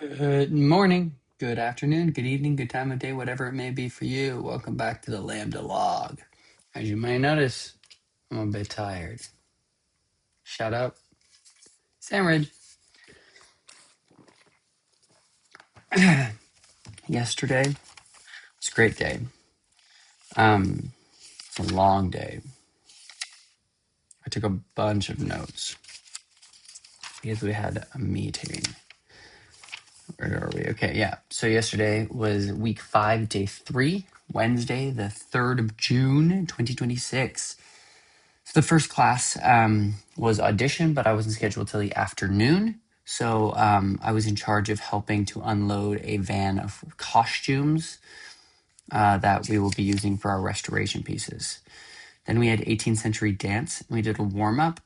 Good morning, good afternoon, good evening, good time of day, whatever it may be for you. Welcome back to the LAMDA log. As you may notice, I'm a bit tired. Shout out, Samridge. Yesterday was a great day. It's a long day. I took a bunch of notes because we had a meeting. Where are we? Okay, yeah. So yesterday was week 5, day 3, Wednesday, the 3rd of June, 2026. So the first class was audition, but I wasn't scheduled till the afternoon. So I was in charge of helping to unload a van of costumes that we will be using for our restoration pieces. Then we had 18th century dance, and we did a warm up.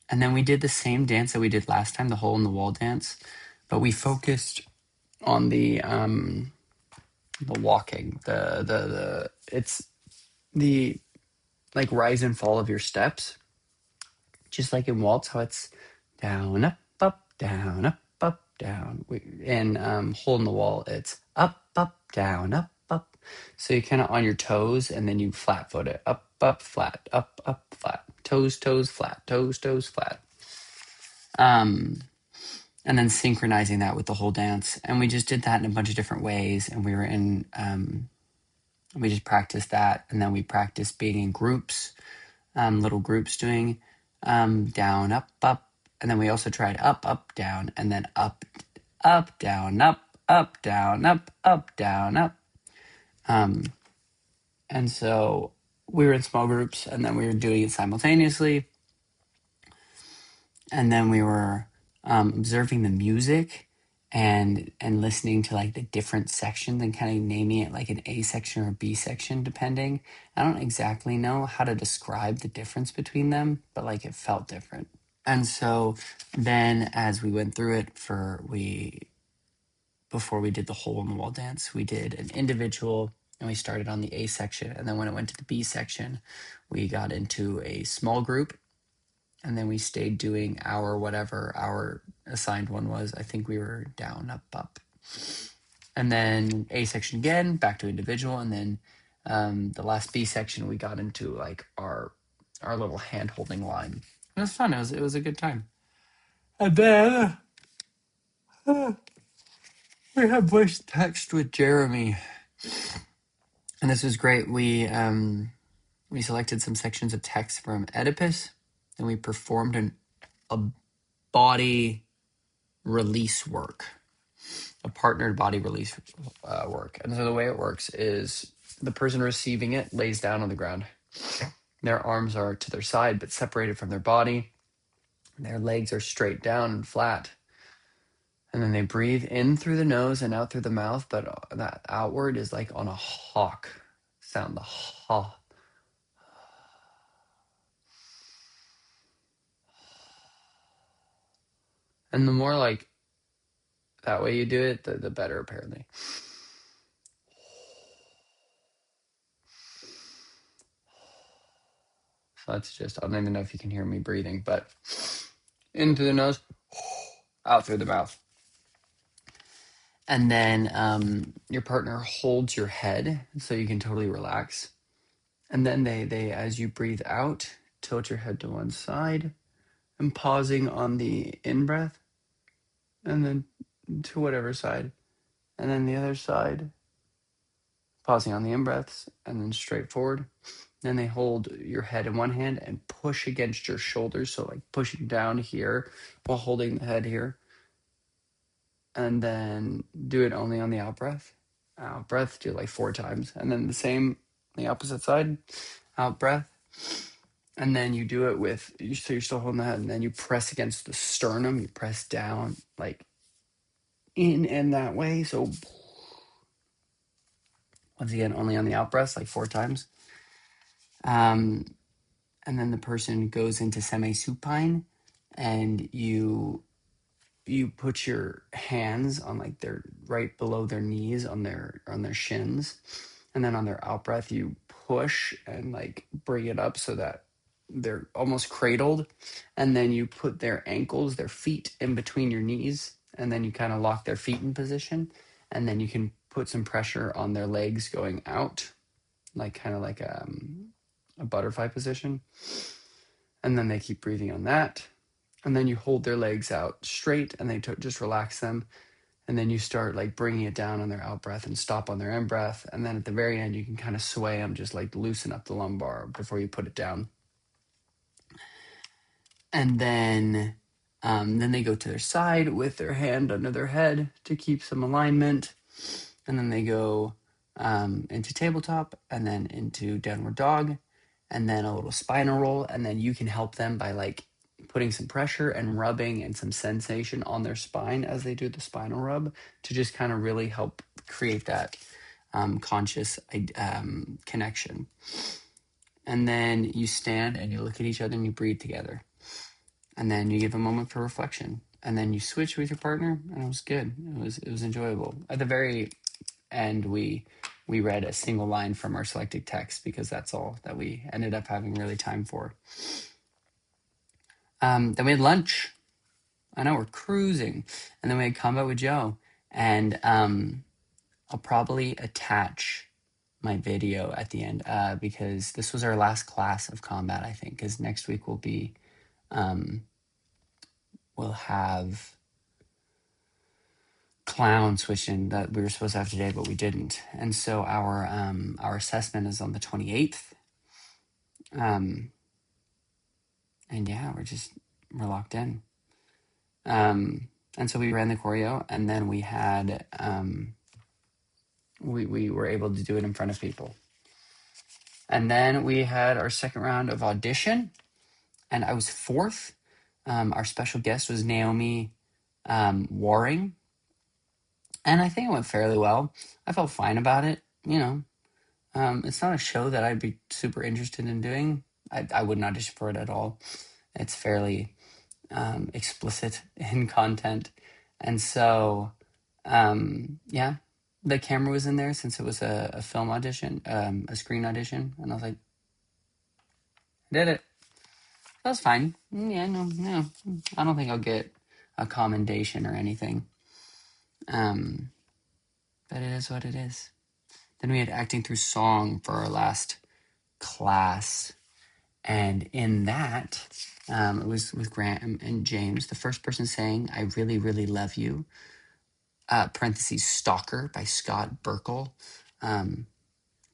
And then we did the same dance that we did last time, the hole in the wall dance, but we focused on the walking, it's the like rise and fall of your steps, just like in waltz, how it's down, up, down, up, down. In hole in the wall, it's up, down, up. So you're kind of on your toes, and then you flat foot it, up, flat, up, flat, toes, flat, toes, flat. And then synchronizing that with the whole dance. And we just did that in a bunch of different ways. And we just practiced that. And then we practiced being in groups, little groups doing down, up. And then we also tried up, down, and then up, down, up, down, up, down, up. And so we were in small groups, and then we were doing it simultaneously. And then we were observing the music and listening to like the different sections and kind of naming it like an A section or a B section depending. I don't exactly know how to describe the difference between them, but like it felt different. And so then as we went through it before we did the hole in the wall dance, we did an individual, and we started on the A section, and then when it went to the B section, we got into a small group. And then we stayed doing whatever our assigned one was. I think we were down, up. And then A section again, back to individual. And then the last B section, we got into like our little hand holding line. It was fun. It was a good time. And then we had voice text with Jeremy. And this was great. We selected some sections of text from Oedipus, and we performed a body release work, a partnered body release work. And so the way it works is the person receiving it lays down on the ground. Their arms are to their side but separated from their body. Their legs are straight down and flat. And then they breathe in through the nose and out through the mouth, but that outward is like on a hawk sound, the ha. And the more like that way you do it, the better apparently. So that's just, I don't even know if you can hear me breathing, but in through the nose, out through the mouth. And then your partner holds your head so you can totally relax. And then they as you breathe out, tilt your head to one side and pausing on the in-breath, and then to whatever side. And then the other side, pausing on the in-breaths, and then straight forward. Then they hold your head in one hand and push against your shoulders. So like pushing down here while holding the head here. And then do it only on the out breath. Out breath, do it like 4 times. And then the same, the opposite side, out breath. And then you do it so you're still holding the head, and then you press against the sternum, you press down, like in and that way. So once again, only on the out breath, like 4 times. And then the person goes into semi-supine, and you put your hands on like their right below their knees on their shins, and then on their out breath you push and like bring it up so that they're almost cradled, and then you put their feet in between your knees, and then you kind of lock their feet in position, and then you can put some pressure on their legs going out, like kind of like a butterfly position. And then they keep breathing on that. And then you hold their legs out straight, and they just relax them. And then you start like bringing it down on their out breath and stop on their in breath. And then at the very end, you can kind of sway them, just like loosen up the lumbar before you put it down. And then they go to their side with their hand under their head to keep some alignment. And then they go into tabletop, and then into downward dog, and then a little spinal roll. And then you can help them by like putting some pressure and rubbing and some sensation on their spine as they do the spinal rub, to just kind of really help create that conscious connection. And then you stand and you look at each other and you breathe together. And then you give a moment for reflection. And then you switch with your partner, and it was good. It was enjoyable. At the very end, we read a single line from our selected text, because that's all that we ended up having really time for. Then we had lunch. I know, we're cruising. And then we had combat with Joe. And I'll probably attach my video at the end, because this was our last class of combat, I think, because next week will be, we'll have clown switching that we were supposed to have today, but we didn't. And so our assessment is on the 28th. And yeah, we're locked in. And so we ran the choreo, and then we had, we were able to do it in front of people. And then we had our second round of audition, and I was fourth. Our special guest was Naomi Waring. And I think it went fairly well. I felt fine about it. It's not a show that I'd be super interested in doing. I wouldn't audition for it at all. It's fairly explicit in content. And so, yeah, the camera was in there since it was a film audition, a screen audition. And I was like, did it. That was fine. Yeah, no. I don't think I'll get a commendation or anything. But it is what it is. Then we had acting through song for our last class. And in that, it was with Graham and James. The first person sang I Really, Really Love You, parentheses, Stalker by Scott Burkle.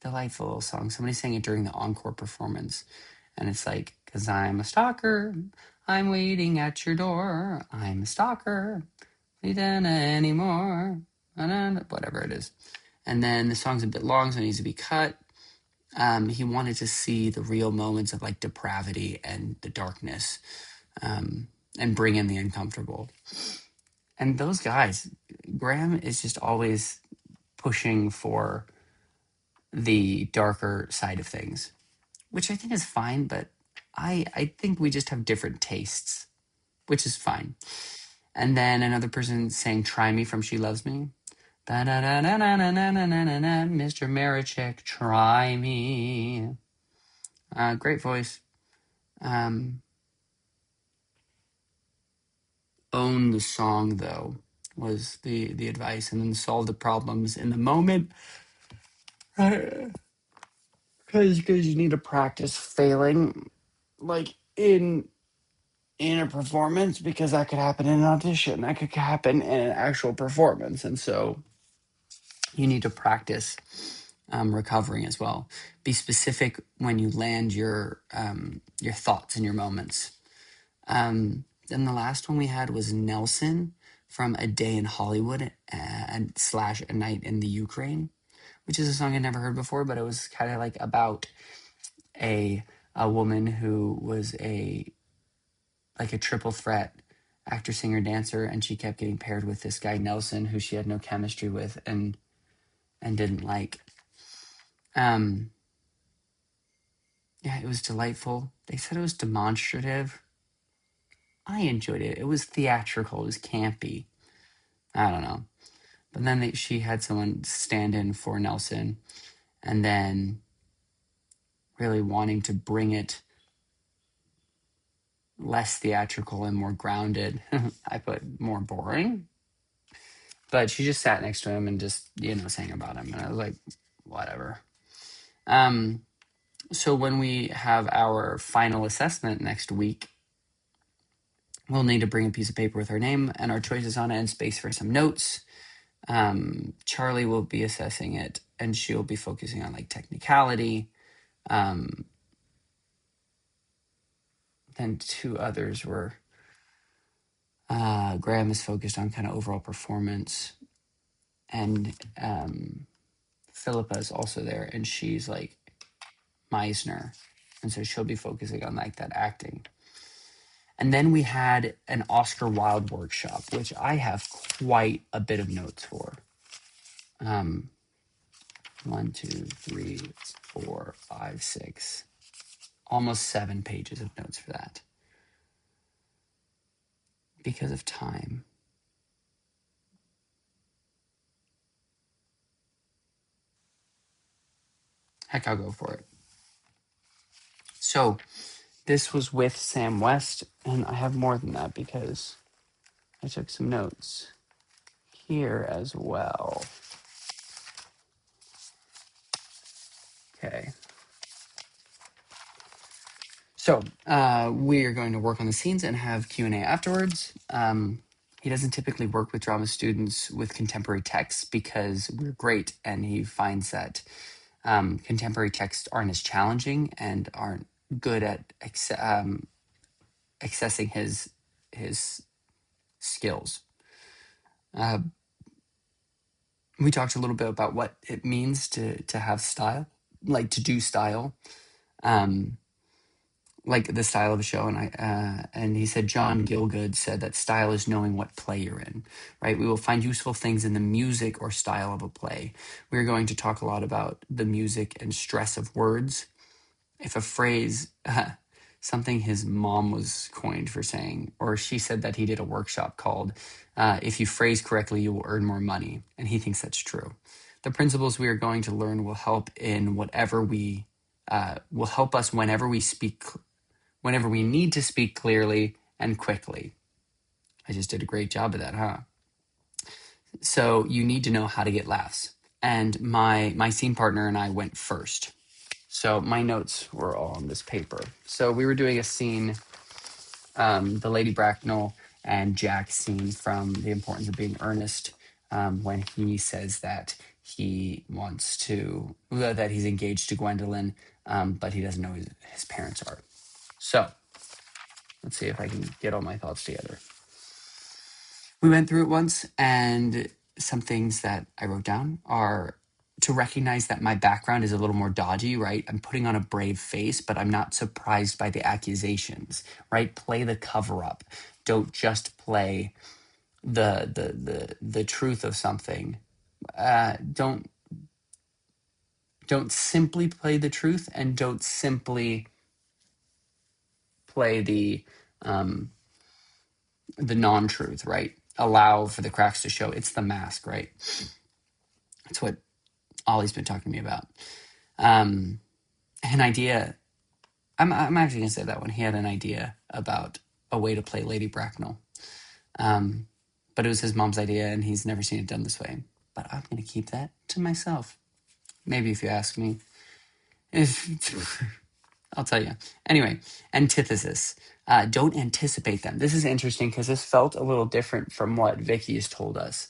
Delightful little song. Somebody sang it during the encore performance. And it's like, 'cause I'm a stalker, I'm waiting at your door. I'm a stalker, we don't anymore. Whatever it is. And then the song's a bit long, so it needs to be cut. He wanted to see the real moments of like depravity and the darkness, and bring in the uncomfortable. And those guys, Graham is just always pushing for the darker side of things, which I think is fine, but I think we just have different tastes, which is fine. And then another person sang Try Me from She Loves Me. Mr. Marichek, try me. Great voice. Own the song, though, was the advice, and then solve the problems in the moment. Because you need to practice failing, like in a performance, because that could happen in an audition. That could happen in an actual performance, and so you need to practice recovering as well. Be specific when you land your thoughts and your moments. Then the last one we had was Nelson from A Day in Hollywood / A Night in the Ukraine, which is a song I'd never heard before, but it was kind of like about a woman who was a triple threat actor, singer, dancer, and she kept getting paired with this guy Nelson, who she had no chemistry with and didn't like. Yeah, it was delightful. They said it was demonstrative. I enjoyed it. It was theatrical. It was campy. I don't know. But then she had someone stand in for Nelson, and then really wanting to bring it less theatrical and more grounded. I put more boring. but she just sat next to him and just, sang about him. And I was like, whatever. So when we have our final assessment next week, we'll need to bring a piece of paper with our name and our choices on it and space for some notes. Charlie will be assessing it, and she'll be focusing on like technicality. Then two others were Graham is focused on kind of overall performance, and Philippa is also there, and she's like Meisner, and so she'll be focusing on like that acting. And then we had an Oscar Wilde workshop, which I have quite a bit of notes for. 1, 2, 3, 4, 5, 6, almost 7 pages of notes for that because of time. Heck, I'll go for it. So this was with Sam West, and I have more than that because I took some notes here as well. Okay. So we are going to work on the scenes and have Q&A afterwards. He doesn't typically work with drama students with contemporary texts because we're great, and he finds that contemporary texts aren't as challenging and aren't good at accessing his skills. We talked a little bit about what it means to have style, like to do style. Like the style of a show, and he said John Gielgud said that style is knowing what play you're in, right? We will find useful things in the music or style of a play. We're going to talk a lot about the music and stress of words. If a phrase, something his mom was coined for saying, or she said that he did a workshop called "If you phrase correctly, you will earn more money," and he thinks that's true. The principles we are going to learn will help in whatever we will help us whenever we speak. Whenever we need to speak clearly and quickly. I just did a great job of that, huh? So you need to know how to get laughs. And my scene partner and I went first. So my notes were all on this paper. So we were doing a scene, the Lady Bracknell and Jack scene from The Importance of Being Earnest, when he says that that he's engaged to Gwendolyn, but he doesn't know who his parents are. So let's see if I can get all my thoughts together. We went through it once, and some things that I wrote down are to recognize that my background is a little more dodgy, right? I'm putting on a brave face, but I'm not surprised by the accusations, right? Play the cover up. Don't just play the truth of something. Don't simply play the truth, and don't simply play the non-truth, right? Allow for the cracks to show. It's the mask, right? That's what Ollie's been talking to me about. An idea. I'm actually gonna say that one. He had an idea about a way to play Lady Bracknell, but it was his mom's idea, and he's never seen it done this way. But I'm gonna keep that to myself. Maybe if you ask me, I'll tell you. Anyway, antithesis. Don't anticipate them. This is interesting because this felt a little different from what Vicky has told us.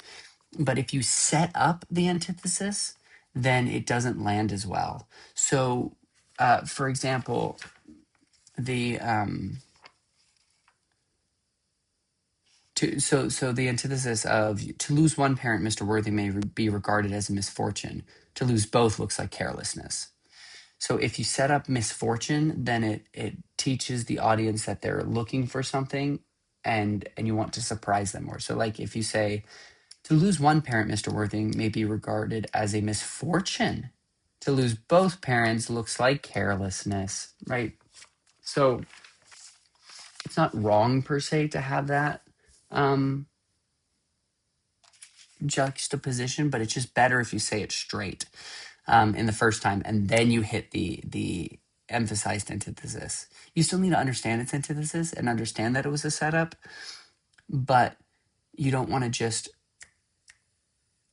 But if you set up the antithesis, then it doesn't land as well. So, for example, the the antithesis of to lose one parent, Mr. Worthy, may be regarded as a misfortune. To lose both looks like carelessness. So if you set up misfortune, then it teaches the audience that they're looking for something, and you want to surprise them more. So like if you say, to lose one parent, Mr. Worthing, may be regarded as a misfortune. To lose both parents looks like carelessness, right? So it's not wrong per se to have that juxtaposition, but it's just better if you say it straight in the first time, and then you hit the emphasized antithesis. You still need to understand its antithesis and understand that it was a setup, but you don't want to just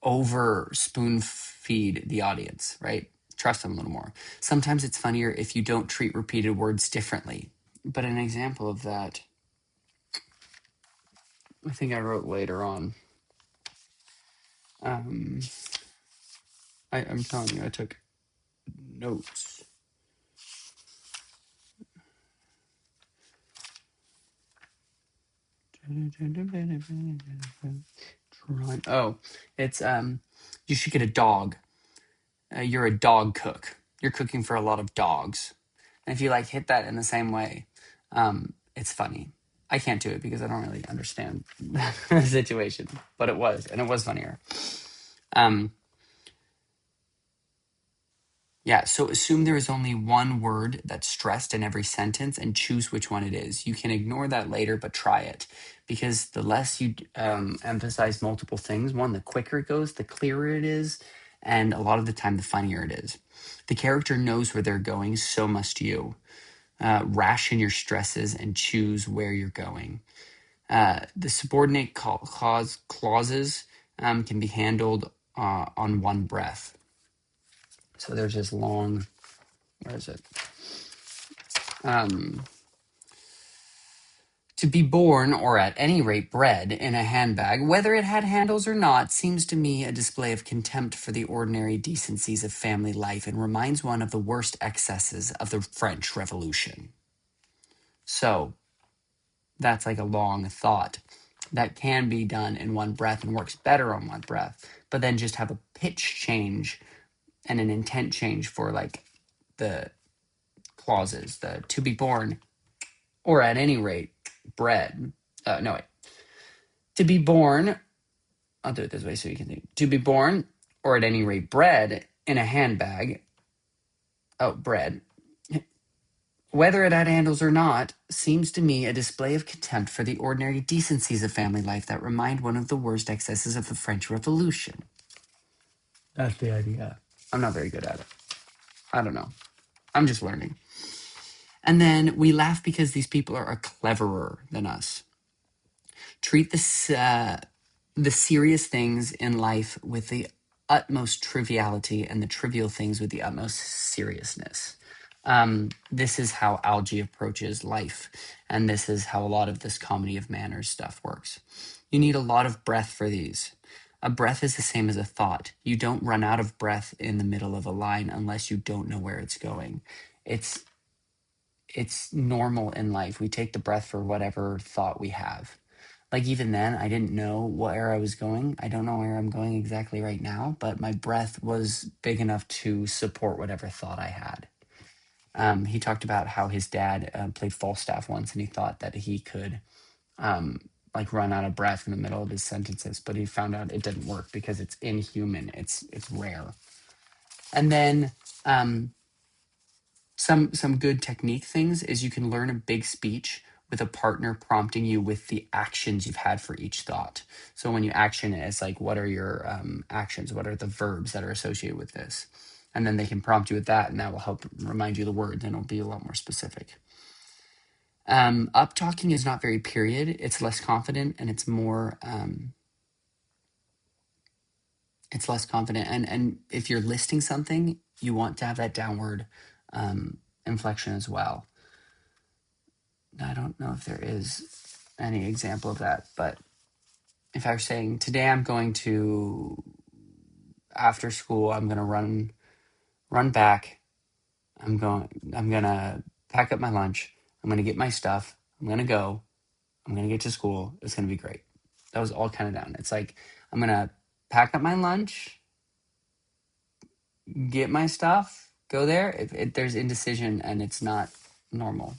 over spoon feed the audience, right? Trust them a little more. Sometimes it's funnier if you don't treat repeated words differently. But an example of that, I think I wrote later on. Um, I'm telling you, I took notes. Oh, it's you should get a dog. You're a dog cook. You're cooking for a lot of dogs. And if you like hit that in the same way, it's funny. I can't do it because I don't really understand the situation, but it was, and it was funnier. Um, yeah, so assume there is only one word that's stressed in every sentence and choose which one it is. You can ignore that later, but try it because the less you emphasize multiple things, one, the quicker it goes, the clearer it is, and a lot of the time, the funnier it is. The character knows where they're going, so must you. Ration your stresses and choose where you're going. The subordinate clauses can be handled on one breath. So there's this long, where is it? To be born, or at any rate bred, in a handbag, whether it had handles or not, seems to me a display of contempt for the ordinary decencies of family life and reminds one of the worst excesses of the French Revolution. So that's like a long thought that can be done in one breath and works better on one breath, but then just have a pitch change and an intent change for like the clauses, the to be born or at any rate bred. No, wait. To be born, I'll do it this way so you can think. To be born or at any rate bred in a handbag. Oh, bread. Whether it had handles or not, seems to me a display of contempt for the ordinary decencies of family life that remind one of the worst excesses of the French Revolution. That's the idea. I'm not very good at it. I don't know. I'm just learning. And then we laugh because these people are cleverer than us. Treat the serious things in life with the utmost triviality and the trivial things with the utmost seriousness. This is how Algae approaches life, and this is how a lot of this comedy of manners stuff works. You need a lot of breath for these. A breath is the same as a thought. You don't run out of breath in the middle of a line unless you don't know where it's going. It's it's normal in life. We take the breath for whatever thought we have. Like even then, I didn't know where I was going. I don't know where I'm going exactly right now, but my breath was big enough to support whatever thought I had. He talked about how his dad played Falstaff once, and he thought that he could like run out of breath in the middle of his sentences, but he found out it didn't work because it's inhuman. It's rare. And then some good technique things is you can learn a big speech with a partner prompting you with the actions you've had for each thought. So when you action it, it's like, what are your actions? What are the verbs that are associated with this? And then they can prompt you with that, and that will help remind you the words, and it'll be a lot more specific. Up talking is not very period. It's less confident, and it's more. It's less confident, and if you're listing something, you want to have that downward inflection as well. I don't know if there is any example of that, but if I was saying today I'm going to after school, I'm gonna run back. I'm gonna pack up my lunch. I'm gonna get my stuff. I'm gonna go. I'm gonna get to school. It's gonna be great. That was all kind of down. It's like I'm gonna pack up my lunch, get my stuff, go there. There's indecision and it's not normal.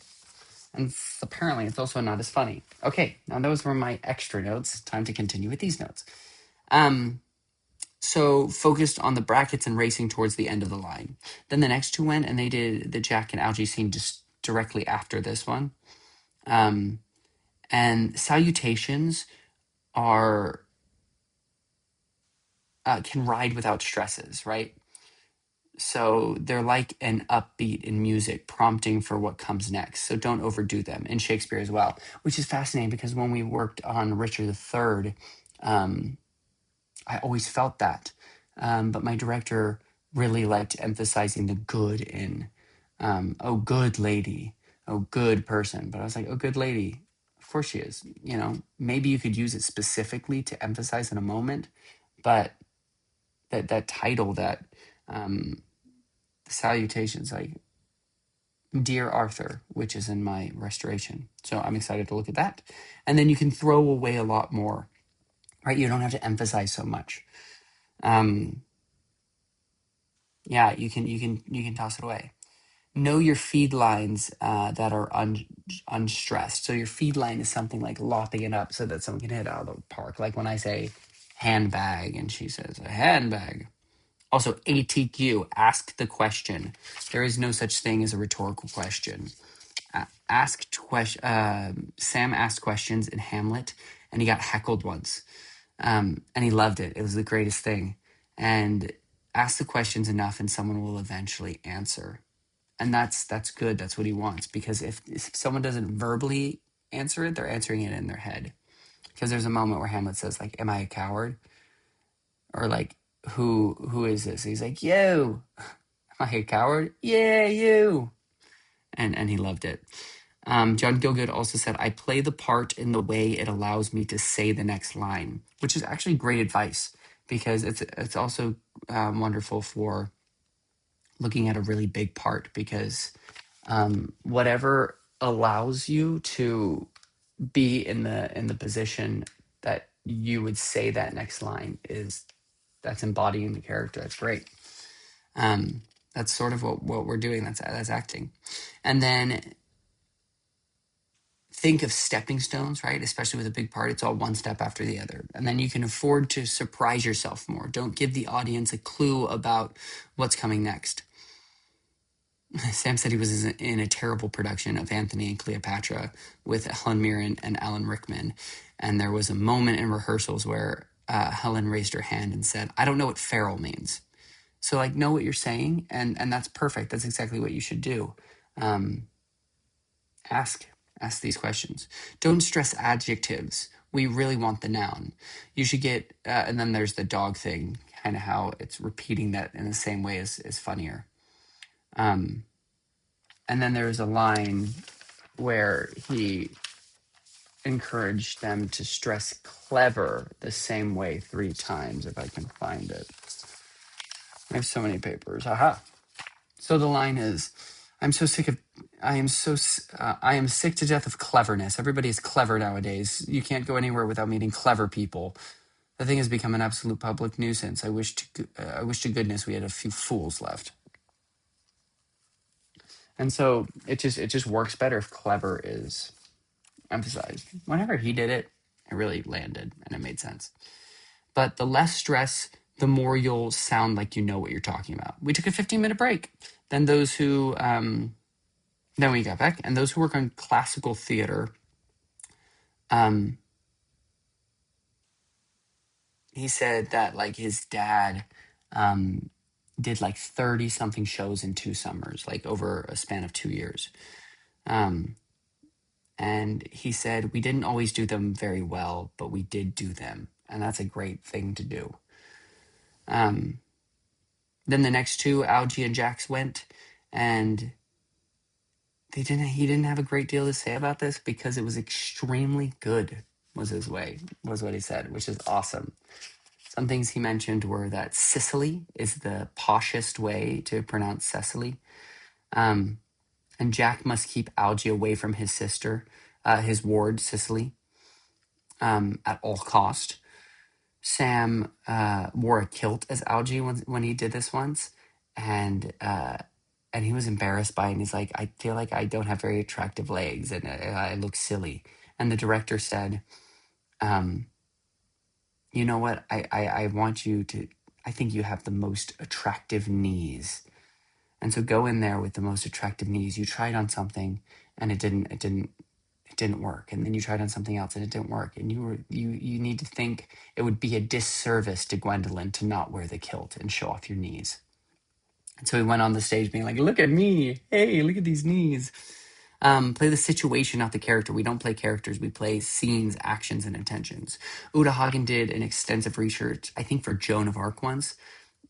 And apparently, it's also not as funny. Okay, now those were my extra notes. Time to continue with these notes. So focused on the brackets and racing towards the end of the line. Then the next two went and they did the Jack and Algae scene just directly after this one. And salutations are can ride without stresses, right? So they're like an upbeat in music, prompting for what comes next. So don't overdo them. In Shakespeare as well, which is fascinating because when we worked on Richard III, I always felt that. But my director really liked emphasizing the good in, oh, good lady, oh, good person. But I was like, oh, good lady. Of course she is. You know, maybe you could use it specifically to emphasize in a moment, but that title, that um, salutations, like Dear Arthur, which is in my restoration. So I'm excited to look at that. And then you can throw away a lot more, right? You don't have to emphasize so much. Um, yeah, you can toss it away. Know your feed lines that are unstressed. So your feed line is something like lopping it up so that someone can hit out of the park. Like when I say handbag and she says a handbag. Also, ATQ, ask the question. There is no such thing as a rhetorical question. Sam asked questions in Hamlet, and he got heckled once, and he loved it. It was the greatest thing. And ask the questions enough, and someone will eventually answer. And that's good. That's what he wants, because if someone doesn't verbally answer it, they're answering it in their head. Because there's a moment where Hamlet says, like, "Am I a coward?" Or like, "Who is this?" He's like, "You." Am I a coward? Yeah, you. And he loved it. John Gielgud also said, I play the part in the way it allows me to say the next line, which is actually great advice, because it's also wonderful for looking at a really big part, because whatever allows you to be in the position that you would say that next line is, that's embodying the character. That's great. Um, that's sort of what we're doing. That's acting. And then think of stepping stones, right? Especially with a big part, it's all one step after the other. And then you can afford to surprise yourself more. Don't give the audience a clue about what's coming next. Sam said he was in a terrible production of Anthony and Cleopatra with Helen Mirren and Alan Rickman. And there was a moment in rehearsals where Helen raised her hand and said, I don't know what feral means. So, like, know what you're saying, and that's perfect. That's exactly what you should do. Um, ask these questions. Don't stress adjectives. We really want the noun. You should get, and then there's the dog thing, kind of how it's repeating that in the same way is funnier. And then there's a line where he encouraged them to stress clever the same way 3 times, if I can find it. I have so many papers. Aha. So the line is, I'm so sick of, I am sick to death of cleverness. Everybody is clever nowadays. You can't go anywhere without meeting clever people. The thing has become an absolute public nuisance. I wish to goodness we had a few fools left. And so it just works better if clever is emphasized. Whenever he did it, it really landed and it made sense. But the less stress, the more you'll sound like you know what you're talking about. We took a 15-minute break. Then then we got back, and those who work on classical theater, he said that, like, his dad did like 30 something shows in 2 summers, like over a span of 2 years. And he said, we didn't always do them very well, but we did do them. And that's a great thing to do. Then the next 2, Algie and Jax, went, and he didn't have a great deal to say about this because it was extremely good, was what he said, which is awesome. Some things he mentioned were that Sicily is the poshest way to pronounce Cecily. And Jack must keep Algie away from his sister, his ward, Sicily, at all cost. Sam wore a kilt as Algie when he did this once, and he was embarrassed by it. And he's like, I feel like I don't have very attractive legs, and I look silly. And the director said, you know what? I want you to. I think you have the most attractive knees, and so go in there with the most attractive knees. You tried on something, and it didn't work, and then you tried on something else, and it didn't work. And you need to think it would be a disservice to Gwendolyn to not wear the kilt and show off your knees. And so he went on the stage being like, "Look at me! Hey, look at these knees." Play the situation, not the character. We don't play characters. We play scenes, actions, and intentions. Uta Hagen did an extensive research, I think, for Joan of Arc once,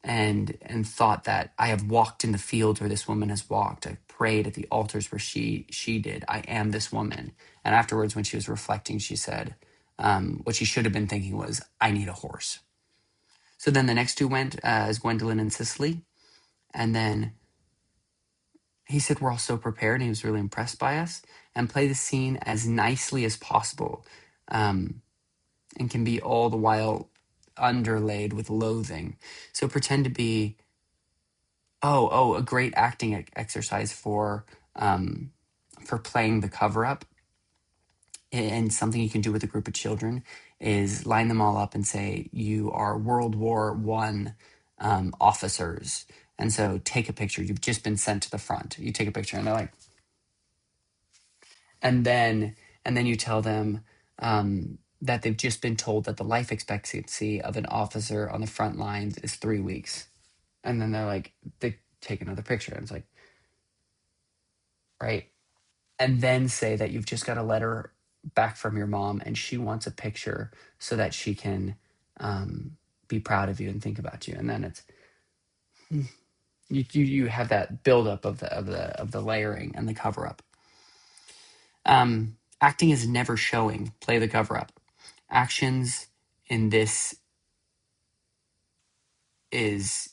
and thought that I have walked in the fields where this woman has walked. I prayed at the altars where she did. I am this woman. And afterwards, when she was reflecting, she said, what she should have been thinking was, I need a horse. So then the next two went as Gwendolyn and Cicely. And then he said, we're all so prepared. And he was really impressed by us. And play the scene as nicely as possible, and can be all the while underlaid with loathing. So pretend to be, a great acting exercise for playing the cover up, and something you can do with a group of children is line them all up and say, you are World War One officers. And so take a picture. You've just been sent to the front. You take a picture and they're like, and then you tell them that they've just been told that the life expectancy of an officer on the front lines is 3 weeks. And then they're like, they take another picture. And it's like, right. And then say that you've just got a letter back from your mom and she wants a picture so that she can be proud of you and think about you. And then it's, you have that buildup of the layering and the cover up. Acting is never showing. Play the cover up. Actions in this is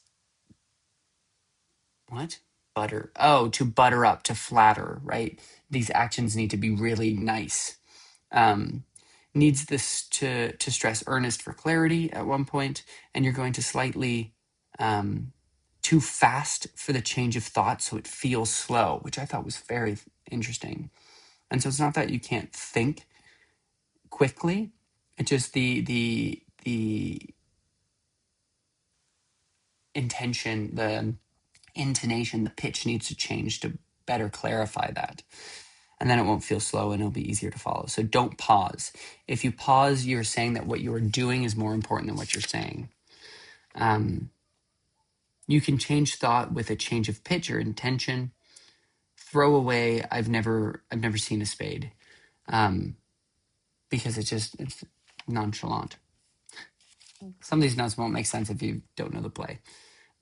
what? Butter. Oh, to butter up, to flatter, right? These actions need to be really nice. Needs this to stress earnest for clarity at one point, and you're going to slightly too fast for the change of thought, so it feels slow, which I thought was very interesting. And so it's not that you can't think quickly; it's just the intention, the intonation, the pitch needs to change to better clarify that. And then it won't feel slow and it'll be easier to follow. So don't pause. If you pause, you're saying that what you're doing is more important than what you're saying. You can change thought with a change of pitch or intention. Throw away, I've never seen a spade, because it's nonchalant. Some of these notes won't make sense if you don't know the play.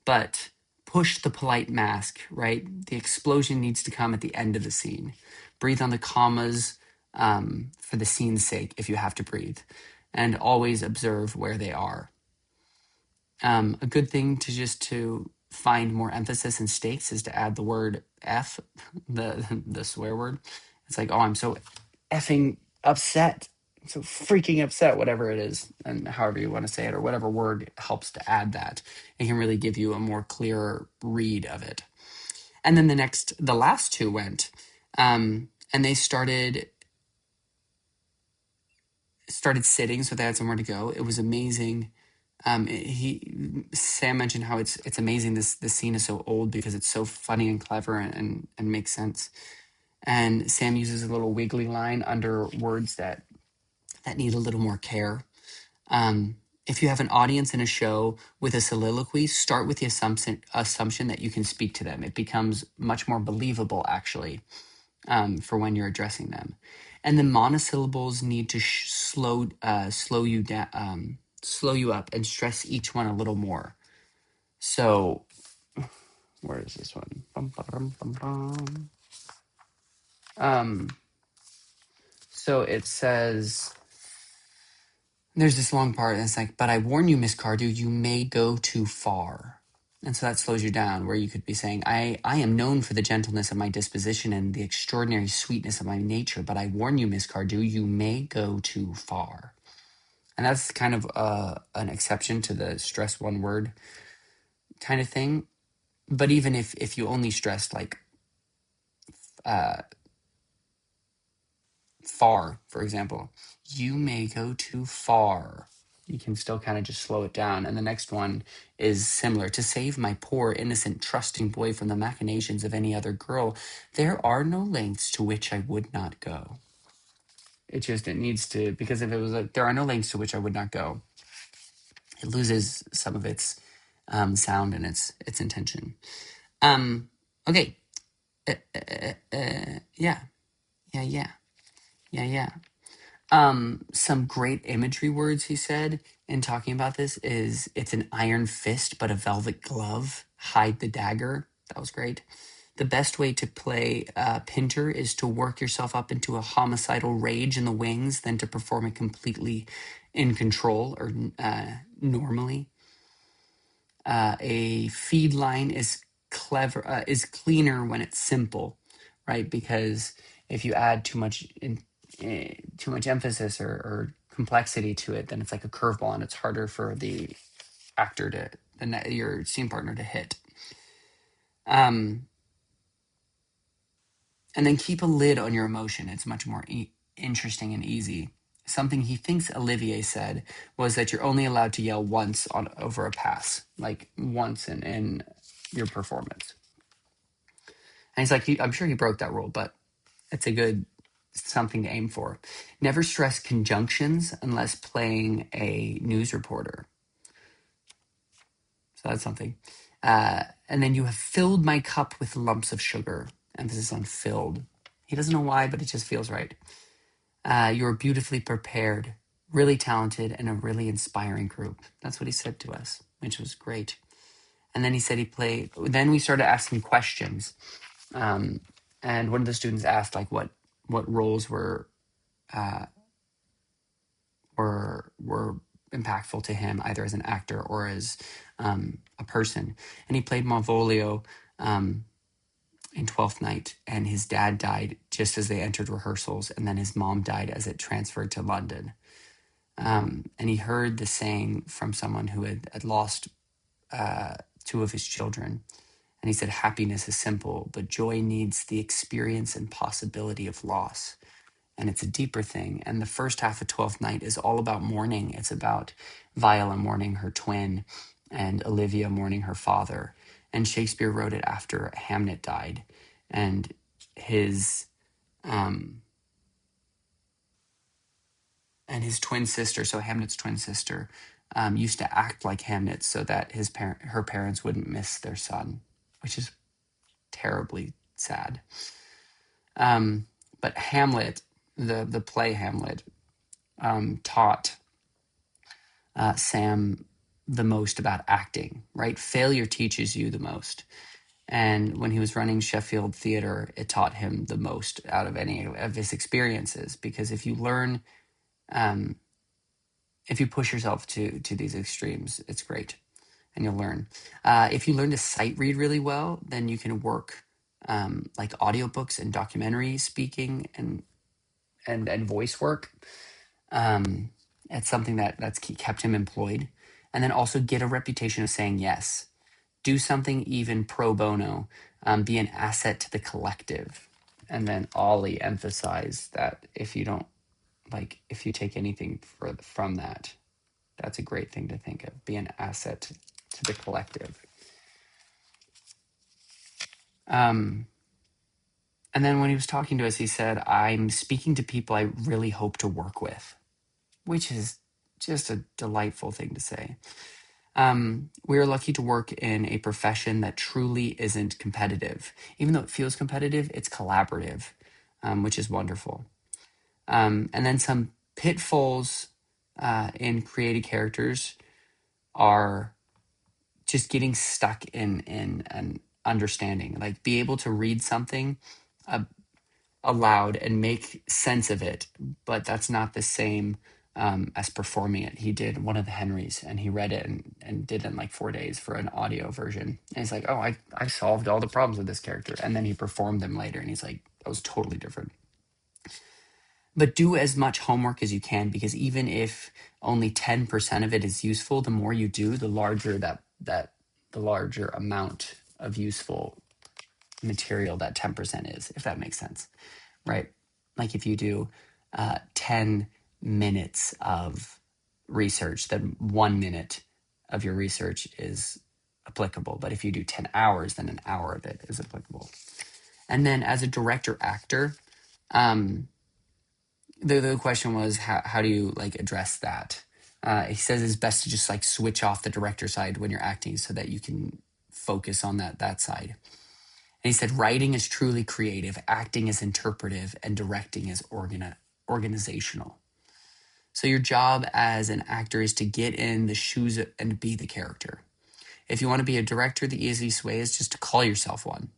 But push the polite mask, right? The explosion needs to come at the end of the scene. Breathe on the commas for the scene's sake if you have to breathe. And always observe where they are. A good thing to find more emphasis and stakes is to add the word F, the swear word. It's like, oh, I'm so effing upset. I'm so freaking upset, whatever it is, and however you want to say it, or whatever word helps to add that. It can really give you a more clear read of it. And then the last two went, and they started sitting, so they had somewhere to go. It was amazing. Sam mentioned how it's amazing. This scene is so old because it's so funny and clever and makes sense. And Sam uses a little wiggly line under words that need a little more care. If you have an audience in a show with a soliloquy, start with the assumption that you can speak to them. It becomes much more believable, actually, for when you're addressing them. And the monosyllables need to slow you down, slow you up, and stress each one a little more. So, where is this one? So it says, there's this long part, and it's like, but I warn you, Miss Cardew, you may go too far. And so that slows you down, where you could be saying, I am known for the gentleness of my disposition and the extraordinary sweetness of my nature, but I warn you, Miss Cardew, you may go too far. And that's kind of an exception to the stress one word kind of thing. But even if you only stressed like far, for example, you may go too far, you can still kind of just slow it down. And the next one is similar. To save my poor, innocent, trusting boy from the machinations of any other girl, there are no lengths to which I would not go. It needs to, because if it was like, there are no lengths to which I would not go, it loses some of its sound and its intention. Okay. Yeah. Yeah, yeah, yeah, yeah. Some great imagery words he said in talking about this is it's an iron fist, but a velvet glove. Hide the dagger. That was great. The best way to play Pinter is to work yourself up into a homicidal rage in the wings than to perform it completely in control or normally. A feed line is cleaner when it's simple, right? Because if you add too much emphasis or complexity to it, then it's like a curveball, and it's harder for the actor to your scene partner to hit. Um, and then keep a lid on your emotion. It's much more interesting and easy. Something he thinks Olivier said was that you're only allowed to yell once on over a pass, like once in your performance. And he's like, I'm sure he broke that rule, but it's a good something to aim for. Never stress conjunctions unless playing a news reporter. So that's something. And then you have filled my cup with lumps of sugar. Emphasis on filled. He doesn't know why, but it just feels right. You're beautifully prepared, really talented, and a really inspiring group. That's what he said to us, which was great. And then he said he played. Then we started asking questions, and one of the students asked like what roles were impactful to him, either as an actor or as a person. And he played Malvolio in Twelfth Night, and his dad died just as they entered rehearsals, and then his mom died as it transferred to London. And he heard the saying from someone who had lost two of his children. And he said, happiness is simple, but joy needs the experience and possibility of loss. And it's a deeper thing. And the first half of Twelfth Night is all about mourning. It's about Viola mourning her twin and Olivia mourning her father. And Shakespeare wrote it after Hamnet died. And his twin sister, so Hamnet's twin sister, used to act like Hamnet so that her parents wouldn't miss their son, which is terribly sad. But Hamlet, the play Hamlet, taught Sam the most about acting, right? Failure teaches you the most. And when he was running Sheffield Theatre, it taught him the most out of any of his experiences. Because if you learn, if you push yourself to these extremes, it's great, and you'll learn. If you learn to sight read really well, then you can work like audiobooks and documentary speaking and voice work. It's something that's kept him employed. And then also get a reputation of saying yes. Do something even pro bono. Be an asset to the collective. And then Ollie emphasized that if you take anything from that, that's a great thing to think of. Be an asset to the collective. And then when he was talking to us, he said, I'm speaking to people I really hope to work with, which is just a delightful thing to say. We are lucky to work in a profession that truly isn't competitive. Even though it feels competitive, it's collaborative, which is wonderful. And then some pitfalls in creating characters are just getting stuck in an understanding. Like, be able to read something aloud and make sense of it, but that's not the same as performing it. He did one of the Henrys, and he read it and did it in like 4 days for an audio version. And he's like, oh, I solved all the problems with this character. And then he performed them later, and he's like, that was totally different. But do as much homework as you can, because even if only 10% of it is useful, the more you do, the larger the larger amount of useful material that 10% is, if that makes sense, right? Like if you do 10 minutes of research, then 1 minute of your research is applicable. But if you do 10 hours, then an hour of it is applicable. And then as a director actor, the question was, how do you like address that? He says it's best to just like switch off the director side when you're acting so that you can focus on that side. he said, writing is truly creative, acting is interpretive, and directing is organizational. So your job as an actor is to get in the shoes and be the character. If you want to be a director, the easiest way is just to call yourself one.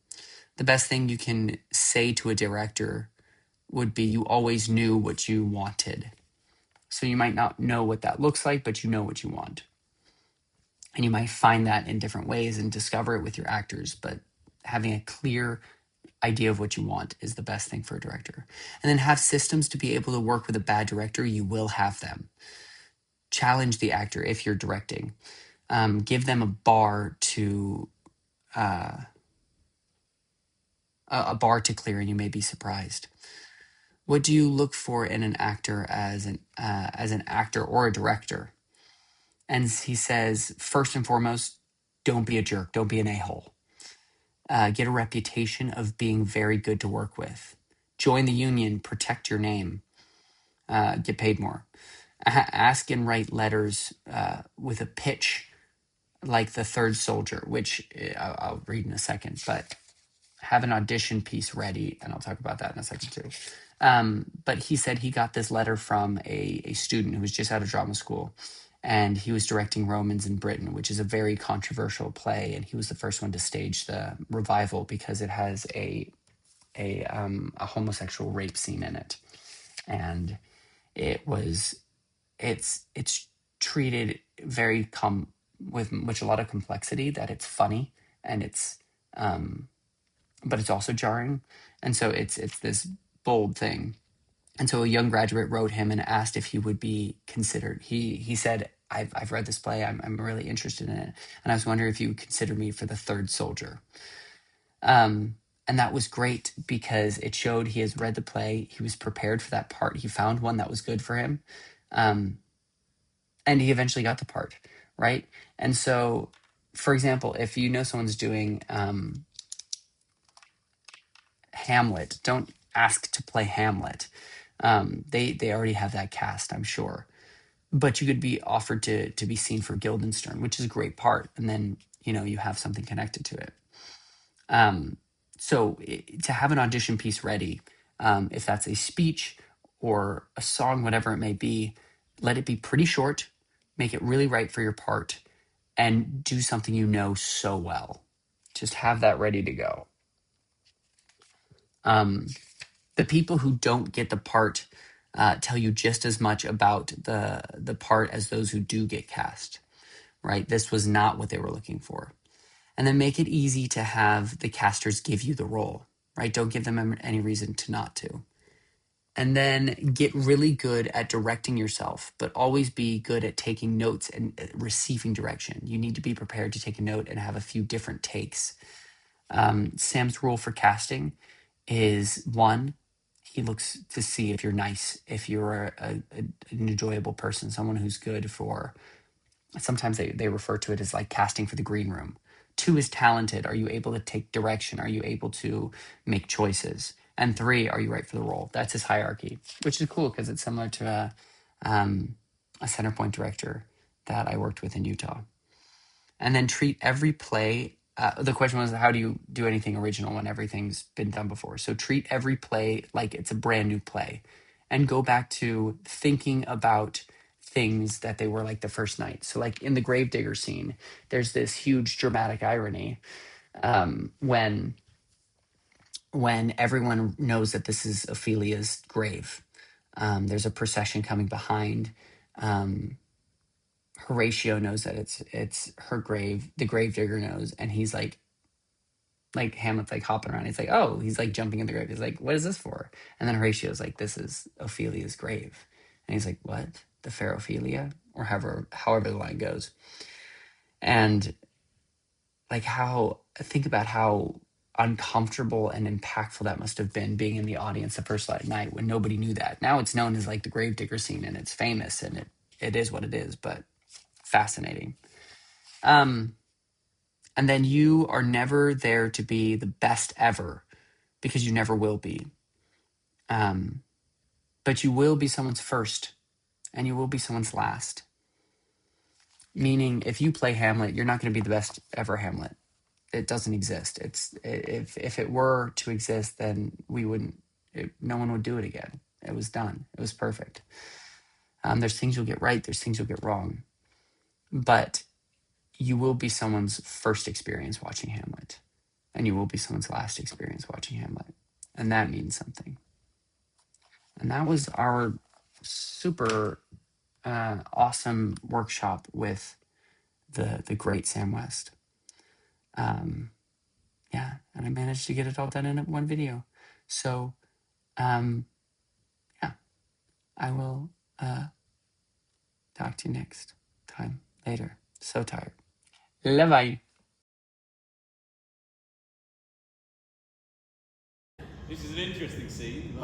The best thing you can say to a director would be, you always knew what you wanted. So you might not know what that looks like, but you know what you want. And you might find that in different ways and discover it with your actors. But having a clear idea of what you want is the best thing for a director. And then have systems to be able to work with a bad director. You will have them. Challenge the actor if you're directing. Give them a bar to a bar to clear, and you may be surprised. What do you look for in an actor as an actor or a director? And he says, first and foremost, don't be a jerk. Don't be an a-hole. Get a reputation of being very good to work with. Join the union. Protect your name. Get paid more. Ask and write letters with a pitch like The Third Soldier, which I'll read in a second, but have an audition piece ready, and I'll talk about that in a second too. But he said he got this letter from a student who was just out of drama school, and he was directing Romans in Britain, which is a very controversial play, and he was the first one to stage the revival because it has a homosexual rape scene in it, and it's treated very with a lot of complexity, that it's funny and it's but it's also jarring, and so it's this bold thing. And so a young graduate wrote him and asked if he would be considered. He said, I've read this play, I'm really interested in it, and I was wondering if you would consider me for The Third Soldier. And that was great because it showed he has read the play, he was prepared for that part, he found one that was good for him, and he eventually got the part, right? And so, for example, if you know someone's doing Hamlet, don't ask to play Hamlet. They already have that cast, I'm sure. But you could be offered to be seen for Guildenstern, which is a great part, and then you have something connected to it. So to have an audition piece ready, if that's a speech or a song, whatever it may be, let it be pretty short, make it really right for your part, and do something you know so well. Just have that ready to go. The people who don't get the part tell you just as much about the part as those who do get cast, right? This was not what they were looking for. And then make it easy to have the casters give you the role, right? Don't give them any reason to not to. And then get really good at directing yourself, but always be good at taking notes and receiving direction. You need to be prepared to take a note and have a few different takes. Sam's rule for casting is, one, he looks to see if you're nice, if you're an enjoyable person, someone who's good for, sometimes they refer to it as like casting for the green room. Two is talented. Are you able to take direction? Are you able to make choices? And three, are you right for the role? That's his hierarchy, which is cool because it's similar to a Centerpoint director that I worked with in Utah. And then treat every play. The question was, how do you do anything original when everything's been done before? So treat every play like it's a brand new play, and go back to thinking about things that they were like the first night. So like in the gravedigger scene, there's this huge dramatic irony when everyone knows that this is Ophelia's grave. There's a procession coming behind. Horatio knows that it's her grave. The gravedigger knows, and he's like Hamlet's like hopping around. He's like, oh, he's like jumping in the grave. He's like, what is this for? And then Horatio's like, this is Ophelia's grave. And he's like, what? The fair Ophelia? Or however the line goes. And like think about how uncomfortable and impactful that must have been, being in the audience the first night when nobody knew that. Now it's known as like the gravedigger scene, and it's famous, and it is what it is, but fascinating. And then you are never there to be the best ever, because you never will be. But you will be someone's first, and you will be someone's last. Meaning, if you play Hamlet, you're not going to be the best ever Hamlet. it doesn't exist. If it were to exist, then we wouldn't. No one would do it again. It was done. It was perfect. There's things you'll get right. There's things you'll get wrong, but you will be someone's first experience watching Hamlet, and you will be someone's last experience watching Hamlet, and that means something. And that was our super awesome workshop with the great Sam West. Yeah, and I managed to get it all done in one video. So, yeah, I will talk to you next time later. So tired. Bye. This is an interesting scene.